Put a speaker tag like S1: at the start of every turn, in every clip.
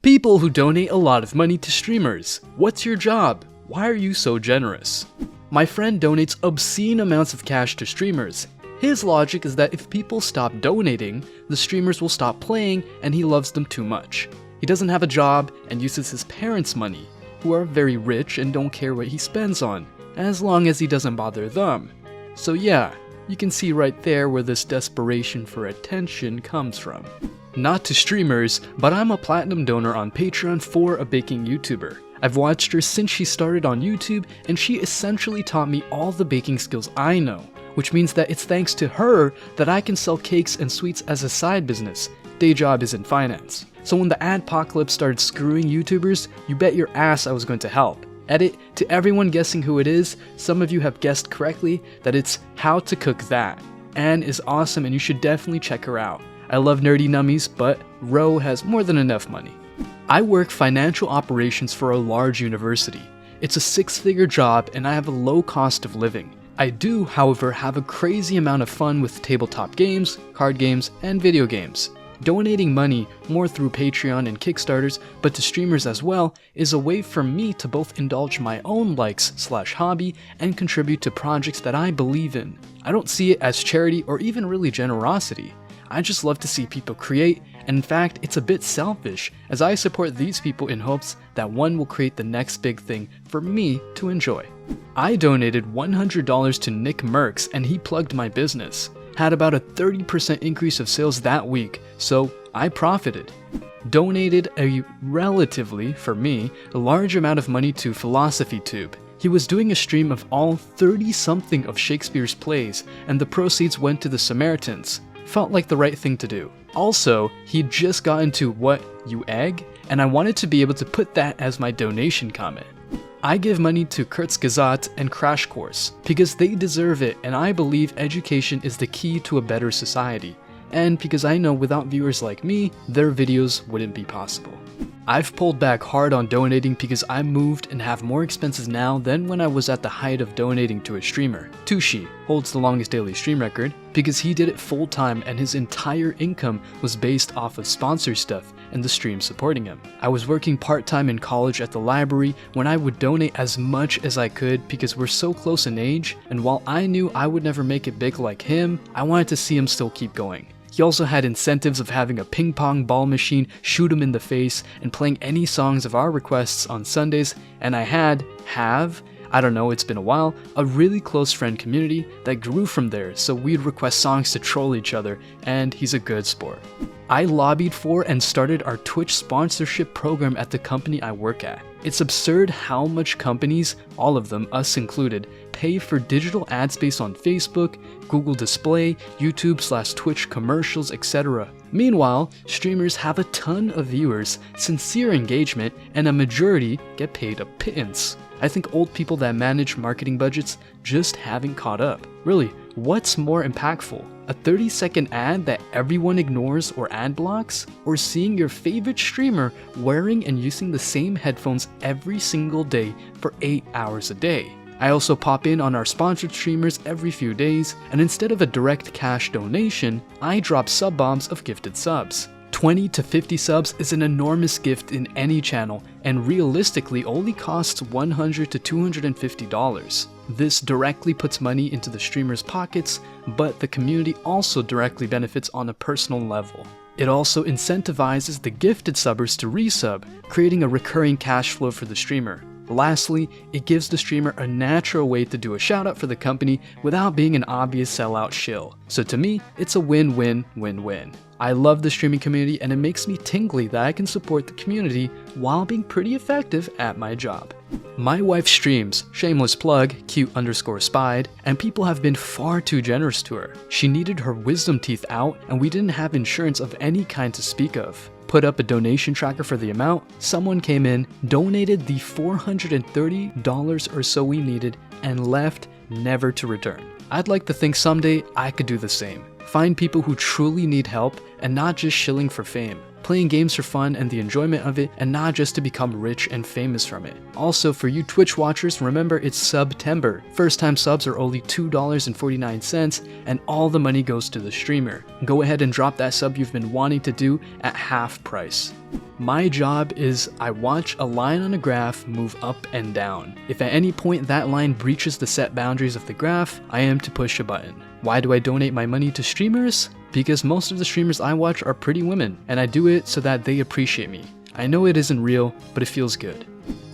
S1: People who donate a lot of money to streamers. What's your job? Why are you so generous? My friend donates obscene amounts of cash to streamers. His logic is that if people stop donating, the streamers will stop playing and he loves them too much. He doesn't have a job and uses his parents' money, who are very rich and don't care what he spends on, as long as he doesn't bother them. So yeah, you can see right there where this desperation for attention comes from. Not to streamers, but I'm a platinum donor on Patreon for a baking YouTuber. I've watched her since she started on YouTube, and she essentially taught me all the baking skills I know, which means that it's thanks to her that I can sell cakes and sweets as a side business. Day job is in finance. So when the adpocalypse started screwing YouTubers, you bet your ass I was going to help. Edit, to everyone guessing who it is, some of you have guessed correctly that it's How to Cook That. Anne is awesome and you should definitely check her out. I love nerdy nummies, but Ro has more than enough money. I work financial operations for a large university. It's a 6-figure job and I have a low cost of living. I do, however, have a crazy amount of fun with tabletop games, card games, and video games. Donating money, more through Patreon and Kickstarters, but to streamers as well, is a way for me to both indulge my own likes/hobby and contribute to projects that I believe in. I don't see it as charity or even really generosity. I just love to see people create, and in fact, it's a bit selfish, as I support these people in hopes that one will create the next big thing for me to enjoy. I donated $100 to Nick Merckx and he plugged my business. Had about a 30% increase of sales that week, so I profited. Donated a relatively, for me, a large amount of money to PhilosophyTube. He was doing a stream of all 30-something of Shakespeare's plays, and the proceeds went to the Samaritans. Felt like the right thing to do. Also, he'd just got into What, You Egg? And I wanted to be able to put that as my donation comment. I give money to Kurzgesagt and Crash Course because they deserve it and I believe education is the key to a better society, and because I know without viewers like me, their videos wouldn't be possible. I've pulled back hard on donating because I moved and have more expenses now than when I was at the height of donating to a streamer. Tushi holds the longest daily stream record because he did it full time and his entire income was based off of sponsor stuff and the stream supporting him. I was working part-time in college at the library when I would donate as much as I could because we're so close in age, and while I knew I would never make it big like him, I wanted to see him still keep going. He also had incentives of having a ping pong ball machine shoot him in the face and playing any songs of our requests on Sundays, and I I don't know, it's been a while, a really close friend community that grew from there, so we'd request songs to troll each other, and he's a good sport. I lobbied for and started our Twitch sponsorship program at the company I work at. It's absurd how much companies, all of them, us included, pay for digital ad space on Facebook, Google Display, YouTube/Twitch commercials, etc. Meanwhile, streamers have a ton of viewers, sincere engagement, and a majority get paid a pittance. I think old people that manage marketing budgets just haven't caught up. Really, what's more impactful? A 30-second ad that everyone ignores or ad blocks? Or seeing your favorite streamer wearing and using the same headphones every single day for 8 hours a day? I also pop in on our sponsored streamers every few days, and instead of a direct cash donation, I drop sub bombs of gifted subs. 20 to 50 subs is an enormous gift in any channel, and realistically only costs $100 to $250. This directly puts money into the streamer's pockets, but the community also directly benefits on a personal level. It also incentivizes the gifted subbers to resub, creating a recurring cash flow for the streamer. Lastly, it gives the streamer a natural way to do a shout out for the company without being an obvious sellout shill. So to me, it's a win-win-win-win. I love the streaming community and it makes me tingly that I can support the community while being pretty effective at my job. My wife streams, shameless plug, cute_spied, and people have been far too generous to her. She needed her wisdom teeth out and we didn't have insurance of any kind to speak of. Put up a donation tracker for the amount, someone came in, donated the $430 or so we needed, and left never to return. I'd like to think someday I could do the same. Find people who truly need help and not just shilling for fame. playing games for fun and the enjoyment of it, and not just to become rich and famous from it. Also, for you Twitch watchers, remember it's September. First time subs are only $2.49, and all the money goes to the streamer. Go ahead and drop that sub you've been wanting to do at half price. My job is I watch a line on a graph move up and down. If at any point that line breaches the set boundaries of the graph, I am to push a button. Why do I donate my money to streamers? Because most of the streamers I watch are pretty women, and I do it so that they appreciate me. I know it isn't real, but it feels good.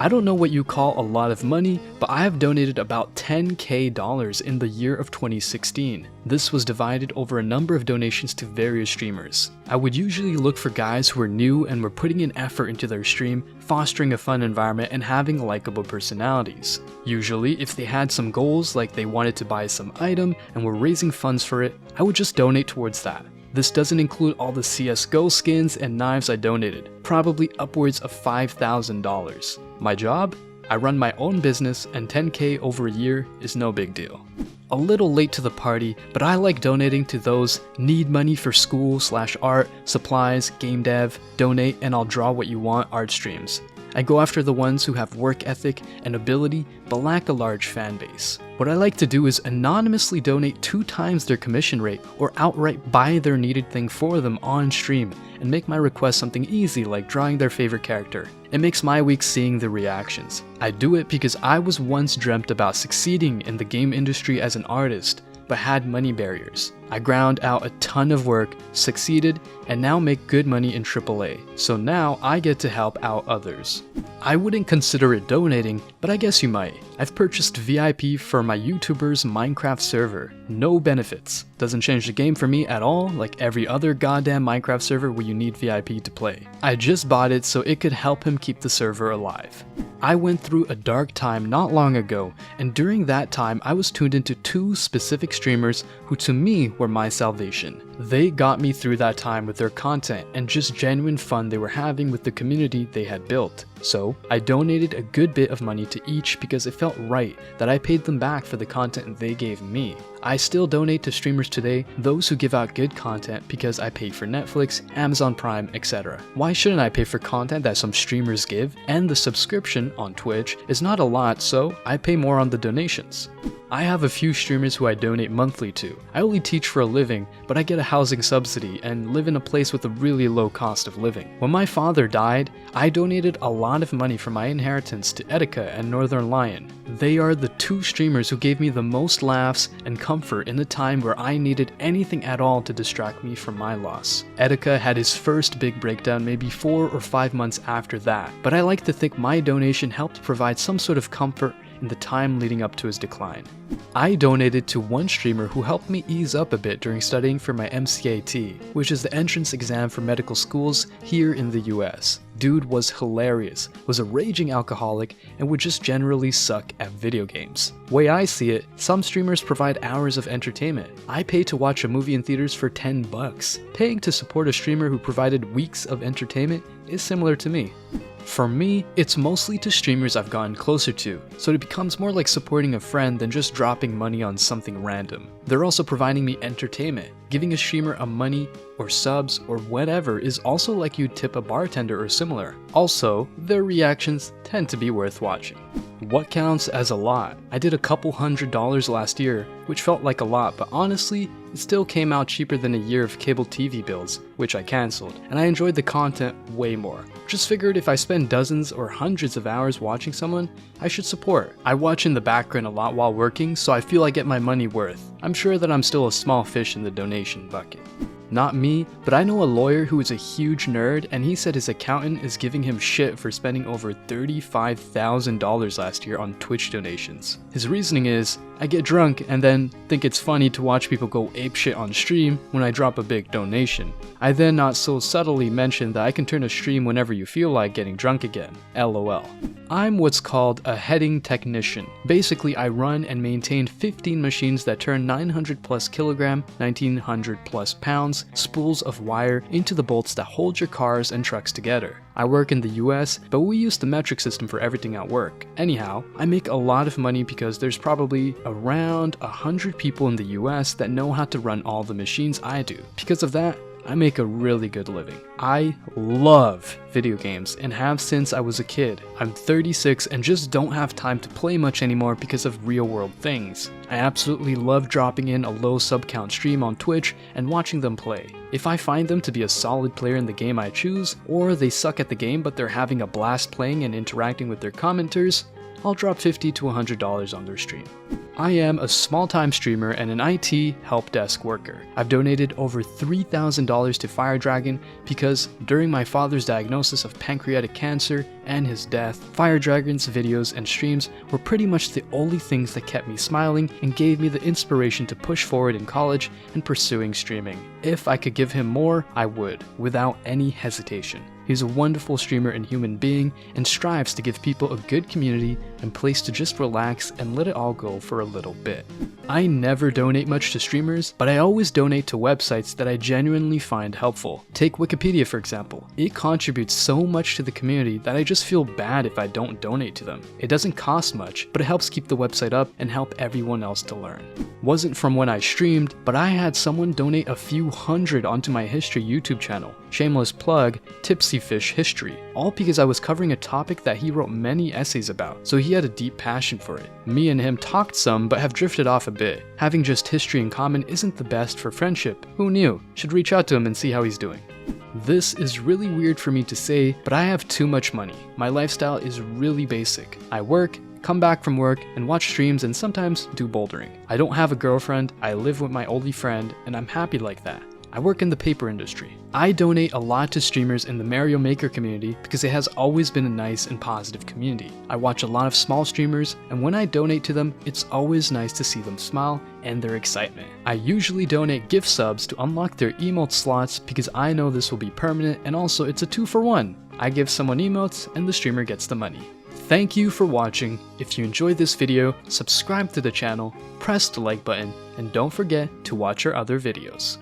S1: I don't know what you call a lot of money, but I have donated about $10,000 in the year of 2016. This was divided over a number of donations to various streamers. I would usually look for guys who were new and were putting an effort into their stream, fostering a fun environment and having likable personalities. Usually, if they had some goals like they wanted to buy some item and were raising funds for it, I would just donate towards that. This doesn't include all the CSGO skins and knives I donated, probably upwards of $5,000. My job? I run my own business, and $10K over a year is no big deal. A little late to the party, but I like donating to those need money for school/art, supplies, game dev, donate and I'll draw what you want art streams. I go after the ones who have work ethic and ability but lack a large fan base. What I like to do is anonymously donate 2 times their commission rate or outright buy their needed thing for them on stream and make my request something easy like drawing their favorite character. It makes my week seeing the reactions. I do it because I was once dreamt about succeeding in the game industry as an artist, but had money barriers. I ground out a ton of work, succeeded, and now make good money in AAA, so now I get to help out others. I wouldn't consider it donating, but I guess you might. I've purchased VIP for my YouTuber's Minecraft server. No benefits. Doesn't change the game for me at all, like every other goddamn Minecraft server where you need VIP to play. I just bought it so it could help him keep the server alive. I went through a dark time not long ago, and during that time I was tuned into 2 specific streamers who to me were my salvation. They got me through that time with their content and just genuine fun they were having with the community they had built. So I donated a good bit of money to each because it felt right that I paid them back for the content they gave me. I still donate to streamers today, those who give out good content because I pay for Netflix, Amazon Prime, etc. Why shouldn't I pay for content that some streamers give? And the subscription on Twitch is not a lot, so I pay more on the donations. I have a few streamers who I donate monthly to. I only teach for a living, but I get a housing subsidy and live in a place with a really low cost of living. When my father died, I donated a lot of money from my inheritance to Etika and Northern Lion. They are the 2 streamers who gave me the most laughs and comfort in a time where I needed anything at all to distract me from my loss. Etika had his first big breakdown maybe 4 or 5 months after that, but I like to think my donation helped provide some sort of comfort in the time leading up to his decline. I donated to one streamer who helped me ease up a bit during studying for my MCAT, which is the entrance exam for medical schools here in the US. Dude was hilarious, was a raging alcoholic, and would just generally suck at video games. Way I see it, some streamers provide hours of entertainment. I pay to watch a movie in theaters for $10. Paying to support a streamer who provided weeks of entertainment is similar to me. For me, it's mostly to streamers I've gotten closer to, so it becomes more like supporting a friend than just dropping money on something random. They're also providing me entertainment. Giving a streamer a money or subs or whatever is also like you'd tip a bartender or similar. Also, their reactions tend to be worth watching. What counts as a lot? I did a couple $100 last year, which felt like a lot, but honestly, it still came out cheaper than a year of cable TV bills, which I cancelled, and I enjoyed the content way more. Just figured if I spend dozens or hundreds of hours watching someone, I should support. I watch in the background a lot while working, so I feel I get my money worth. I'm sure that I'm still a small fish in the donation bucket. Not me, but I know a lawyer who is a huge nerd, and he said his accountant is giving him shit for spending over $35,000 last year on Twitch donations. His reasoning is, I get drunk and then think it's funny to watch people go apeshit on stream when I drop a big donation. I then not so subtly mention that I can turn a stream whenever you feel like getting drunk again. LOL. I'm what's called a heading technician. Basically, I run and maintain 15 machines that turn 900 plus kilogram, 1900 plus pounds, spools of wire into the bolts that hold your cars and trucks together. I work in the US, but we use the metric system for everything at work. Anyhow, I make a lot of money because there's probably around 100 people in the US that know how to run all the machines I do. Because of that, I make a really good living. I love video games and have since I was a kid. I'm 36 and just don't have time to play much anymore because of real world things. I absolutely love dropping in a low sub count stream on Twitch and watching them play. If I find them to be a solid player in the game I choose, or they suck at the game but they're having a blast playing and interacting with their commenters, I'll drop $50 to $100 on their stream. I am a small-time streamer and an IT help desk worker. I've donated over $3,000 to Fire Dragon because during my father's diagnosis of pancreatic cancer and his death, Fire Dragon's videos and streams were pretty much the only things that kept me smiling and gave me the inspiration to push forward in college and pursuing streaming. If I could give him more, I would, without any hesitation. He's a wonderful streamer and human being and strives to give people a good community and place to just relax and let it all go for a little bit. I never donate much to streamers, but I always donate to websites that I genuinely find helpful. Take Wikipedia for example. It contributes so much to the community that I just feel bad if I don't donate to them. It doesn't cost much, but it helps keep the website up and help everyone else to learn. Wasn't from when I streamed, but I had someone donate a few hundred onto my history YouTube channel. Shameless plug, Tipsy Fish History, all because I was covering a topic that he wrote many essays about, so he had a deep passion for it. Me and him talked some but have drifted off a bit. Having just history in common isn't the best for friendship. Who knew? Should reach out to him and see how he's doing. This is really weird for me to say, but I have too much money. My lifestyle is really basic. I work, come back from work, and watch streams and sometimes do bouldering. I don't have a girlfriend, I live with my only friend, and I'm happy like that. I work in the paper industry. I donate a lot to streamers in the Mario Maker community because it has always been a nice and positive community. I watch a lot of small streamers, and when I donate to them, it's always nice to see them smile and their excitement. I usually donate gift subs to unlock their emote slots because I know this will be permanent, and also it's a 2-for-1. I give someone emotes and the streamer gets the money. Thank you for watching. If you enjoyed this video, subscribe to the channel, press the like button, and don't forget to watch our other videos.